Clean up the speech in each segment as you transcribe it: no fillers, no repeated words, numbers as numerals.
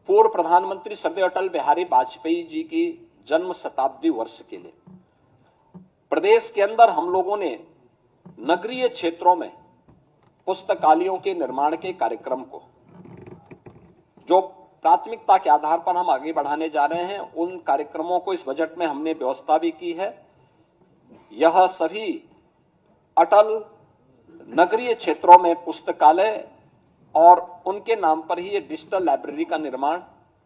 पूर्व प्रधानमंत्री श्रद्धेय अटल बिहारी वाजपेयी जी की जन्म शताब्दी वर्ष के लिए प्रदेश के अंदर हम लोगों ने नगरीय क्षेत्रों में पुस्तकालयों के निर्माण के कार्यक्रम को जो प्राथमिकता के आधार पर हम आगे बढ़ाने जा रहे हैं, उन कार्यक्रमों को इस बजट में हमने व्यवस्था भी की है। यह सभी अटल नगरीय क्षेत्रों में पुस्तकालय और उनके नाम पर ही ये डिजिटल लाइब्रेरी का निर्माण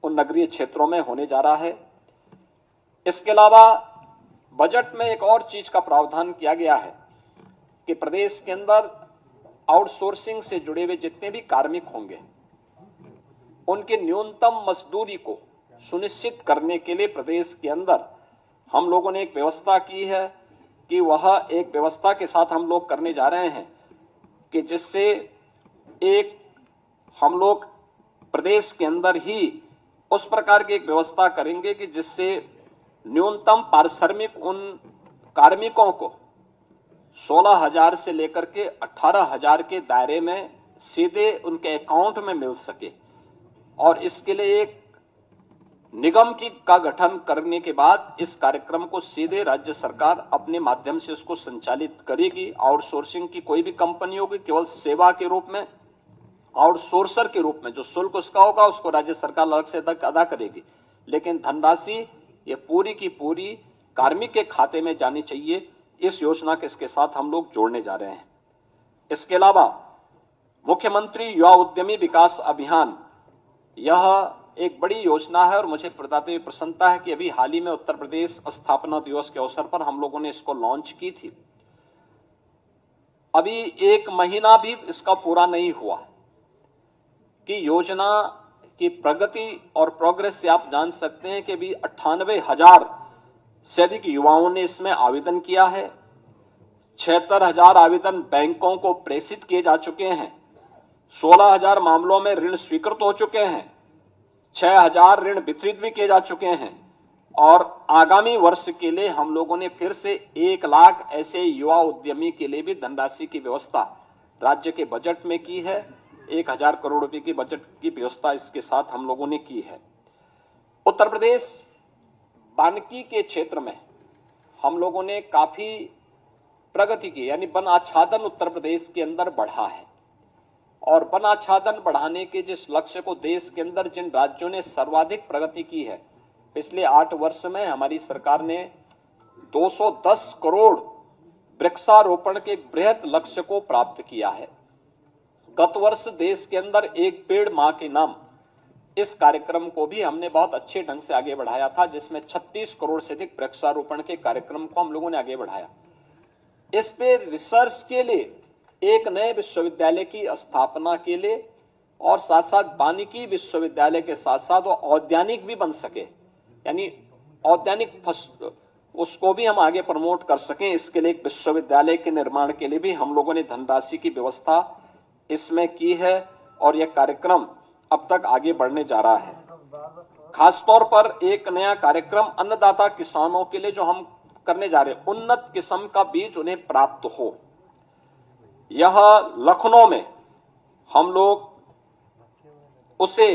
उन नगरीय क्षेत्रों में होने जा रहा है। इसके अलावा बजट में एक और चीज का प्रावधान किया गया है कि प्रदेश के अंदर आउटसोर्सिंग से जुड़े हुए जितने भी कार्मिक होंगे उनके न्यूनतम मजदूरी को सुनिश्चित करने के लिए प्रदेश के अंदर हम लोगों ने एक व्यवस्था की है कि वह एक व्यवस्था के साथ हम लोग करने जा रहे हैं कि जिससे एक हम लोग प्रदेश के अंदर ही उस प्रकार की एक व्यवस्था करेंगे कि जिससे न्यूनतम पारिश्रमिक उन कार्मिकों को 16,000 से लेकर के 18,000 के दायरे में सीधे उनके अकाउंट में मिल सके। और इसके लिए एक निगम का गठन करने के बाद इस कार्यक्रम को सीधे राज्य सरकार अपने माध्यम से उसको संचालित करेगी। आउटसोर्सिंग की कोई भी कंपनी होगी, केवल सेवा के रूप में आउटसोर्सर के रूप में जो शुल्क उसका होगा उसको राज्य सरकार अलग से अदा करेगी, लेकिन धनराशि ये पूरी की पूरी कार्मिक के खाते में जानी चाहिए। इस योजना के इसके साथ हम लोग जोड़ने जा रहे हैं। इसके अलावा मुख्यमंत्री युवा उद्यमी विकास अभियान, यह एक बड़ी योजना है और मुझे बताते हुए प्रसन्नता है कि अभी हाल ही में उत्तर प्रदेश स्थापना दिवस के अवसर पर हम लोगों ने इसको लॉन्च की थी। अभी 1 महीना भी इसका पूरा नहीं हुआ कि योजना की प्रगति और प्रोग्रेस से आप जान सकते हैं कि अभी 98,000 से अधिक युवाओं ने इसमें आवेदन किया है। 76,000 आवेदन बैंकों को प्रेषित किए जा चुके हैं। 16,000 मामलों में ऋण स्वीकृत हो चुके हैं। 6,000 ऋण वितरित भी किए जा चुके हैं और आगामी वर्ष के लिए हम लोगों ने फिर से 1 लाख ऐसे युवा उद्यमी के लिए भी धनराशि की व्यवस्था राज्य के बजट में की है। 1,000 करोड़ रुपए की बजट की व्यवस्था इसके साथ हम लोगों ने की है। उत्तर प्रदेश वानिकी के क्षेत्र में हम लोगों ने काफी प्रगति की, यानी वन आच्छादन उत्तर प्रदेश के अंदर बढ़ा है। और वन आच्छादन बढ़ाने के जिस लक्ष्य को देश के अंदर जिन राज्यों ने सर्वाधिक प्रगति की है, पिछले 8 वर्ष में हमारी सरकार ने 210 करोड़ वृक्षारोपण के बृहत लक्ष्य को प्राप्त किया है। गत वर्ष देश के अंदर एक पेड़ मां के नाम, इस कार्यक्रम को भी हमने बहुत अच्छे ढंग से आगे बढ़ाया था, जिसमें 36 करोड़ से अधिक वृक्षारोपण के कार्यक्रम को हम लोगों ने आगे बढ़ाया। इस पे रिसर्च के लिए एक नए विश्वविद्यालय की स्थापना के लिए और साथ साथ वानिकी विश्वविद्यालय के साथ साथ वो औद्यानिक भी बन सके, यानी औद्यानिक उसको भी हम आगे प्रमोट कर सकें, इसके लिए एक विश्वविद्यालय के निर्माण के लिए भी हम लोगों ने धनराशि की व्यवस्था इसमें की है और यह कार्यक्रम अब तक आगे बढ़ने जा रहा है। खासतौर पर एक नया कार्यक्रम अन्नदाता किसानों के लिए जो हम करने जा रहे हैं, उन्नत किस्म का बीज उन्हें प्राप्त हो। यह लखनऊ में हम लोग उसे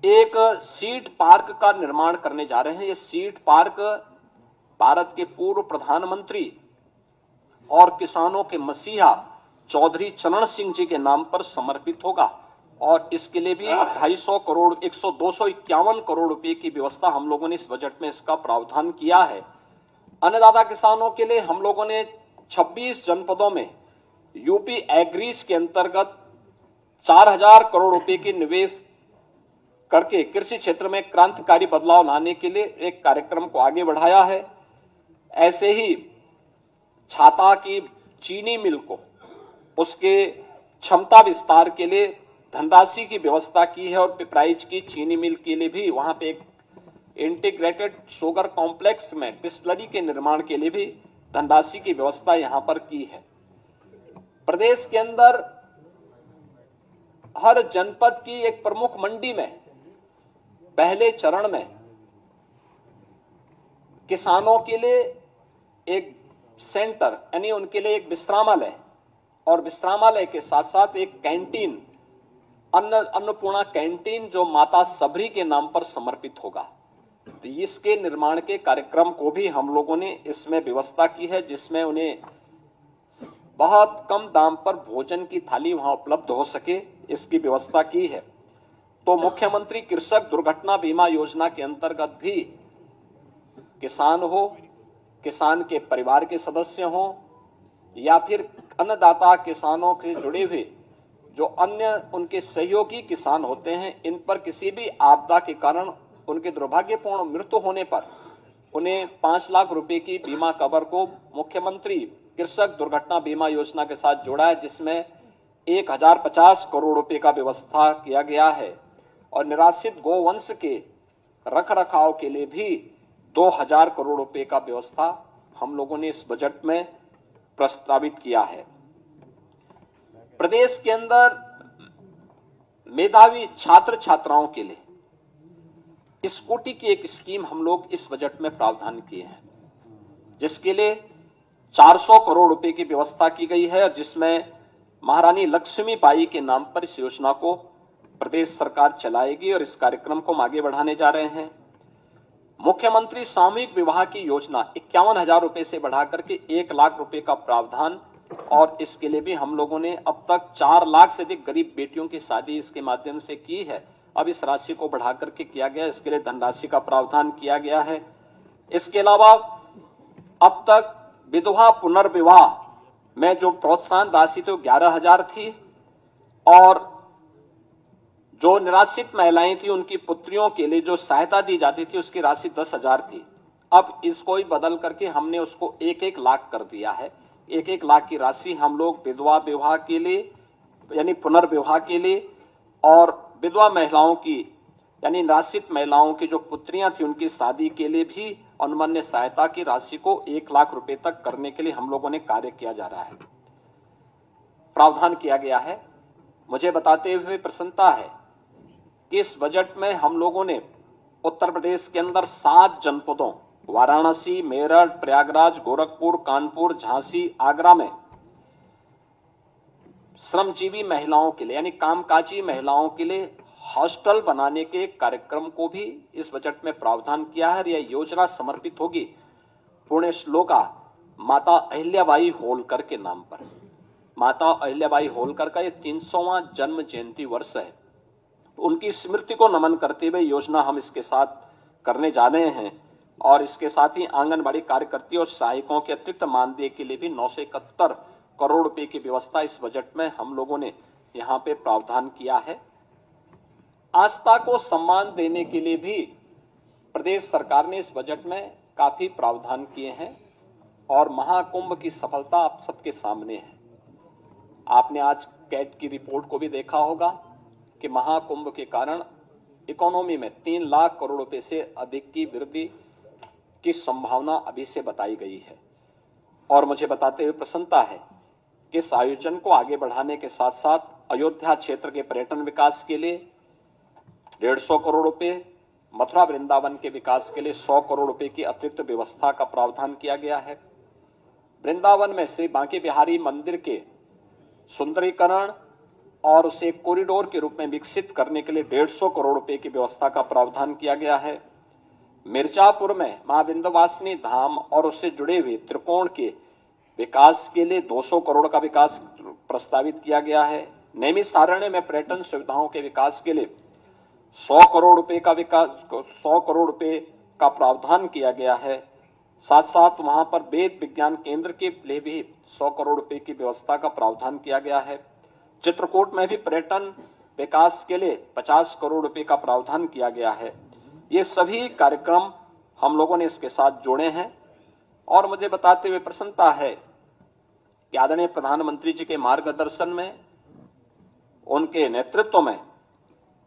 एक सीड पार्क का निर्माण करने जा रहे हैं। यह सीड पार्क भारत के पूर्व प्रधानमंत्री और किसानों के मसीहा चौधरी चरण सिंह जी के नाम पर समर्पित होगा और इसके लिए भी 250 करोड़ 251 करोड़ रुपए की व्यवस्था हम लोगों ने इस बजट में इसका प्रावधान किया है। अन्नदाता किसानों के लिए हम लोगों ने 26 जनपदों में यूपी एग्रीज के अंतर्गत 4,000 करोड़ रुपए की निवेश करके कृषि क्षेत्र में क्रांतिकारी बदलाव लाने के लिए एक कार्यक्रम को आगे बढ़ाया है। ऐसे ही छाता की चीनी मिल को उसके क्षमता विस्तार के लिए धनराशि की व्यवस्था की है और पिपराइच की चीनी मिल के लिए भी वहां पे एक इंटीग्रेटेड शुगर कॉम्प्लेक्स में डिस्टिलरी के निर्माण के लिए भी धनराशि की व्यवस्था यहां पर की है। प्रदेश के अंदर हर जनपद की एक प्रमुख मंडी में पहले चरण में किसानों के लिए एक सेंटर, यानी उनके लिए एक विश्रामालय और विश्रामालय के साथ साथ एक कैंटीन अन्नपूर्णा कैंटीन जो माता सबरी के नाम पर समर्पित होगा, तो इसके निर्माण के कार्यक्रम को भी हम लोगों ने इसमें व्यवस्था की है, जिसमें उन्हें बहुत कम दाम पर भोजन की थाली वहां उपलब्ध हो सके, इसकी व्यवस्था की है। तो मुख्यमंत्री कृषक दुर्घटना बीमा योजना के अंतर्गत भी किसान हो, किसान के परिवार के सदस्य हो, या फिर अन्नदाता किसानों से जुड़े हुए जो अन्य उनके सहयोगी किसान होते हैं, इन पर किसी भी आपदा के कारण उनके दुर्भाग्यपूर्ण मृत्यु होने पर उन्हें 5 लाख रुपए की बीमा कवर को मुख्यमंत्री कृषक दुर्घटना बीमा योजना के साथ जोड़ा है, जिसमें 1050 करोड़ रुपए का व्यवस्था किया गया है। और निराश्रित गोवंश के रख रखाव के लिए भी 2000 करोड़ रुपए का व्यवस्था हम लोगों ने इस बजट में प्रस्तावित किया है। प्रदेश के अंदर मेधावी छात्र छात्राओं के लिए स्कूटी की एक स्कीम हम लोग इस बजट में प्रावधान किए हैं, जिसके लिए 400 करोड़ रुपए की व्यवस्था की गई है, और जिसमें महारानी लक्ष्मीबाई के नाम पर इस योजना को प्रदेश सरकार चलाएगी और इस कार्यक्रम को हम आगे बढ़ाने जा रहे हैं। मुख्यमंत्री सामूहिक विवाह की योजना 51,000 रुपए से बढ़ाकर के 1 लाख रुपए का प्रावधान, और इसके लिए भी हम लोगों ने अब तक 4 लाख से अधिक गरीब बेटियों की शादी इसके माध्यम से की है। अब इस राशि को बढ़ाकर के किया गया, इसके लिए धनराशि का प्रावधान किया गया है। इसके अलावा अब तक विधवा पुनर्विवाह में जो प्रोत्साहन राशि थी 11,000 थी, और जो निराश्रित महिलाएं थी उनकी पुत्रियों के लिए जो सहायता दी जाती थी उसकी राशि 10,000 थी। अब इसको ही बदल करके हमने उसको 1-1 लाख कर दिया है। 1-1 लाख की राशि हम लोग विधवा विवाह के लिए यानी पुनर्विवाह के लिए, और विधवा महिलाओं की यानी निराश्रित महिलाओं की जो पुत्रियां थी उनकी शादी के लिए भी अनुमन्य सहायता की राशि को 1 लाख रुपए तक करने के लिए हम लोगों ने कार्य किया जा रहा है, प्रावधान किया गया है। मुझे बताते हुए प्रसन्नता है कि इस बजट में हम लोगों ने उत्तर प्रदेश के अंदर 7 जनपदों वाराणसी, मेरठ, प्रयागराज, गोरखपुर, कानपुर, झांसी, आगरा में श्रमजीवी महिलाओं के लिए यानी कामकाजी महिलाओं के लिए हॉस्टल बनाने के कार्यक्रम को भी इस बजट में प्रावधान किया है। यह योजना समर्पित होगी पुण्य श्लोका माता अहिल्याबाई होलकर के नाम पर। माता अहिल्याबाई होलकर का ये 300वां जन्म जयंती वर्ष है, उनकी स्मृति को नमन करते हुए योजना हम इसके साथ करने जा रहे हैं। और इसके साथ ही आंगनबाड़ी कार्यकर्ती और सहायकों के अतिरिक्त मानदेय के लिए भी 971 करोड़ रुपए की व्यवस्था इस बजट में हम लोगों ने यहां पे प्रावधान किया है। आस्था को सम्मान देने के लिए भी प्रदेश सरकार ने इस बजट में काफी प्रावधान किए हैं, और महाकुंभ की सफलता आप सबके सामने है। आपने आज कैट की रिपोर्ट को भी देखा होगा कि महाकुंभ के कारण इकोनॉमी में 3 लाख करोड़ रुपए से अधिक की वृद्धि की संभावना अभी से बताई गई है। और मुझे बताते हुए प्रसन्नता है कि इस आयोजन को आगे बढ़ाने के साथ साथ अयोध्या क्षेत्र के पर्यटन विकास के लिए 150 करोड़ रुपए, मथुरा वृंदावन के विकास के लिए 100 करोड़ रुपए की अतिरिक्त व्यवस्था का प्रावधान किया गया है। वृंदावन में श्री बांके बिहारी मंदिर के सुंदरीकरण और उसे कॉरिडोर के रूप में विकसित करने के लिए 150 करोड़ रुपए की व्यवस्था का प्रावधान किया गया है। मिर्जापुर में मां विंध्यवासिनी धाम और उससे जुड़े हुए त्रिकोण के विकास के लिए 200 करोड़ का विकास प्रस्तावित किया गया है। नैमिषारण्य में पर्यटन सुविधाओं के विकास के लिए 100 करोड़ रुपए का विकास 100 करोड़ रुपए का प्रावधान किया गया है। साथ साथ वहां पर वेद विज्ञान केंद्र के लिए भी 100 करोड़ रुपए की व्यवस्था का प्रावधान किया गया है। चित्रकूट में भी पर्यटन विकास के लिए 50 करोड़ रुपए का प्रावधान किया गया है। ये सभी कार्यक्रम हम लोगों ने इसके साथ जोड़े हैं, और मुझे बताते हुए प्रसन्नता है कि आदरणीय प्रधानमंत्री जी के मार्गदर्शन में, उनके नेतृत्व में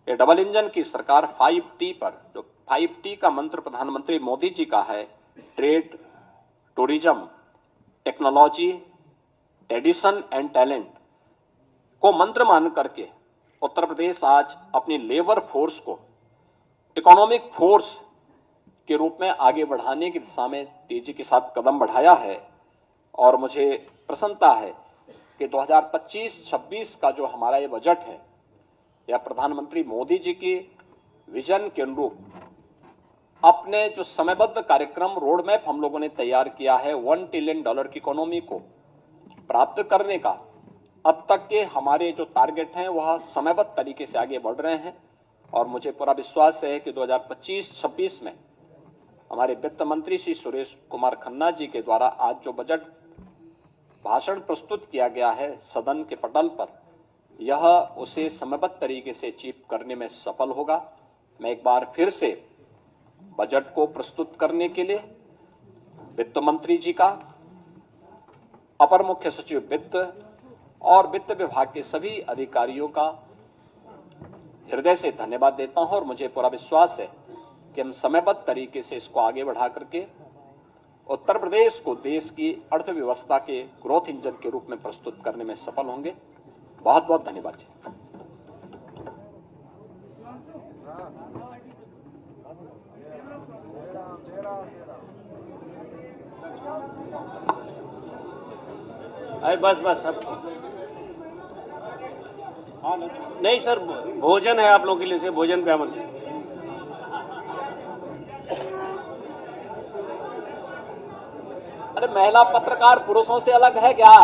ये डबल इंजन की सरकार 5T पर, जो 5T का मंत्र प्रधानमंत्री मोदी जी का है, trade, tourism, technology, tradition and talent को मंत्र मान करके उत्तर प्रदेश आज अपनी लेबर फोर्स को इकोनॉमिक फोर्स के रूप में आगे बढ़ाने की दिशा में तेजी के साथ कदम बढ़ाया है। और मुझे प्रसन्नता है कि 2025-26 का जो हमारा ये बजट है, या प्रधानमंत्री मोदी जी की विजन के अनुरूप अपने जो समयबद्ध कार्यक्रम रोड मैप हम लोगों ने तैयार किया है $1 ट्रिलियन की इकोनॉमी को प्राप्त करने का, अब तक के हमारे जो टारगेट हैं वह समयबद्ध तरीके से आगे बढ़ रहे हैं और मुझे पूरा विश्वास है कि 2025-26 में हमारे वित्त मंत्री श्री सुरेश कुमार खन्ना जी के द्वारा आज जो बजट भाषण प्रस्तुत किया गया है सदन के पटल पर, यह उसे समयबद्ध तरीके से अचीव करने में सफल होगा। मैं एक बार फिर से बजट को प्रस्तुत करने के लिए वित्त मंत्री जी का, अपर मुख्य सचिव वित्त और वित्त विभाग के सभी अधिकारियों का हृदय से धन्यवाद देता हूं और मुझे पूरा विश्वास है कि हम समयबद्ध तरीके से इसको आगे बढ़ा करके उत्तर प्रदेश को देश की अर्थव्यवस्था के ग्रोथ इंजन के रूप में प्रस्तुत करने में सफल होंगे। बहुत बहुत धन्यवाद जी। अरे बस सब नहीं सर, भोजन है आप लोगों के लिए से, भोजन पे अमल। अरे महिला पत्रकार पुरुषों से अलग है क्या?